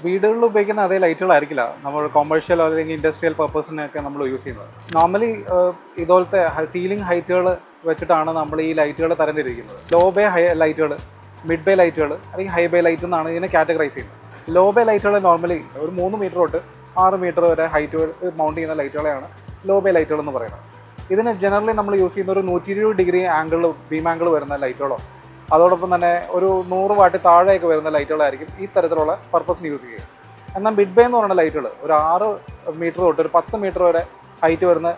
വീടുകളിൽ ഉപയോഗിക്കുന്ന അതേ ലൈറ്റുകളായിരിക്കില്ല നമ്മൾ കൊമേഴ്ഷ്യൽ അല്ലെങ്കിൽ ഇൻഡസ്ട്രിയൽ പർപ്പസിനൊക്കെ നമ്മൾ യൂസ് ചെയ്യുന്നത്. നോർമലി ഇതുപോലത്തെ സീലിംഗ് ഹൈറ്റുകൾ വെച്ചിട്ടാണ് നമ്മൾ ഈ ലൈറ്റുകൾ തരംതിരിക്കുന്നത്. ലോ ബേ ലൈറ്റുകൾ, മിഡ് ബേ ലൈറ്റുകൾ അല്ലെങ്കിൽ ഹൈ ബേ ലൈറ്റ് എന്നാണ് ഇതിനെ കാറ്റഗറൈസ് ചെയ്യുന്നത്. ലോ ബേ ലൈറ്റുകൾ നോർമലി ഒരു 3 മീറ്റർ തൊട്ട് 6 മീറ്റർ വരെ ഹൈറ്റ് മൗണ്ട് ചെയ്യുന്ന ലൈറ്റുകളെയാണ് ലോ ബേ ലൈറ്റുകൾ എന്ന് പറയുന്നത്. ഇതിന് ജനറലി നമ്മൾ യൂസ് ചെയ്യുന്ന ഒരു 120 ഡിഗ്രി ആംഗിൾ ബീം ആംഗിൾ വരുന്ന ലൈറ്റുകളോ അതോടൊപ്പം തന്നെ ഒരു 100 വാട്ട് താഴെയൊക്കെ വരുന്ന ലൈറ്റുകളായിരിക്കും ഈ തരത്തിലുള്ള പർപ്പസിന് യൂസ് ചെയ്യുക. എന്നാൽ മിഡ് ബേ എന്ന് പറയുന്ന ലൈറ്റുകൾ ഒരു 6 മീറ്റർ തൊട്ട് ഒരു 10 മീറ്റർ വരെ ഹൈറ്റ് വരുന്ന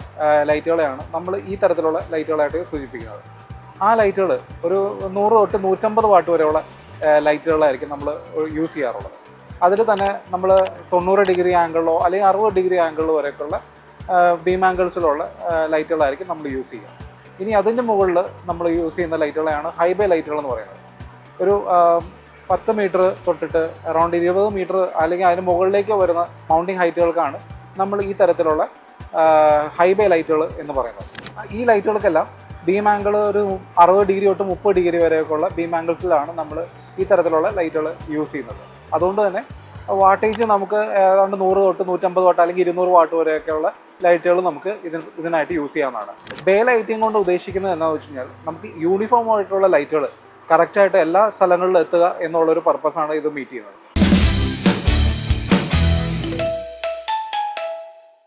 ലൈറ്റുകളെയാണ് നമ്മൾ ഈ തരത്തിലുള്ള ലൈറ്റുകളായിട്ട് സൂചിപ്പിക്കുന്നത്. ആ ലൈറ്റുകൾ ഒരു 100 തൊട്ട് 150 വാട്ട് വരെയുള്ള ലൈറ്റുകളായിരിക്കും നമ്മൾ യൂസ് ചെയ്യാറുള്ളത്. അതിൽ തന്നെ നമ്മൾ 90 ഡിഗ്രി ആംഗിളിലോ അല്ലെങ്കിൽ 60 ഡിഗ്രി ആംഗിളിലോ വരെയൊക്കെയുള്ള ബീം ആംഗിൾസിലുള്ള ലൈറ്റുകളായിരിക്കും നമ്മൾ യൂസ് ചെയ്യുക. ഇനി അതിൻ്റെ മുകളിൽ നമ്മൾ യൂസ് ചെയ്യുന്ന ലൈറ്റുകളെയാണ് ഹൈ ബേ ലൈറ്റുകൾ എന്ന് പറയുന്നത്. ഒരു 10 മീറ്റർ തൊട്ടിട്ട് അറൗണ്ട് 20 മീറ്റർ അല്ലെങ്കിൽ അതിന് മുകളിലേക്ക് വരുന്ന മൗണ്ടിങ് ഹൈറ്റുകൾക്കാണ് നമ്മൾ ഈ തരത്തിലുള്ള ഹൈ ബേ ലൈറ്റുകൾ എന്ന് പറയുന്നത്. ഈ ലൈറ്റുകൾക്കെല്ലാം ബീം ആംഗിൾ ഒരു 60 ഡിഗ്രി തൊട്ട് 30 ഡിഗ്രി വരെയൊക്കെയുള്ള ബീം ആംഗിൾസിലാണ് നമ്മൾ ഈ തരത്തിലുള്ള ലൈറ്റുകൾ യൂസ് ചെയ്യുന്നത്. അതുകൊണ്ട് തന്നെ വാട്ടേജ് നമുക്ക് ഏതാണ്ട് 100 തൊട്ട് 150 വാട്ട് അല്ലെങ്കിൽ 200 വാട്ട് വരെയൊക്കെയുള്ള ലൈറ്റുകൾ നമുക്ക് ഇതിനായിട്ട് യൂസ് ചെയ്യാവുന്നതാണ്. ബേ ലൈറ്റിംഗ് കൊണ്ട് ഉദ്ദേശിക്കുന്നത് എന്താണെന്ന് വെച്ച് കഴിഞ്ഞാൽ നമുക്ക് യൂണിഫോം ആയിട്ടുള്ള ലൈറ്റുകൾ കറക്റ്റായിട്ട് എല്ലാ സ്ഥലങ്ങളിലും എത്തുക എന്നുള്ളൊരു പർപ്പസാണ് ഇത് മീറ്റ് ചെയ്യുന്നത്.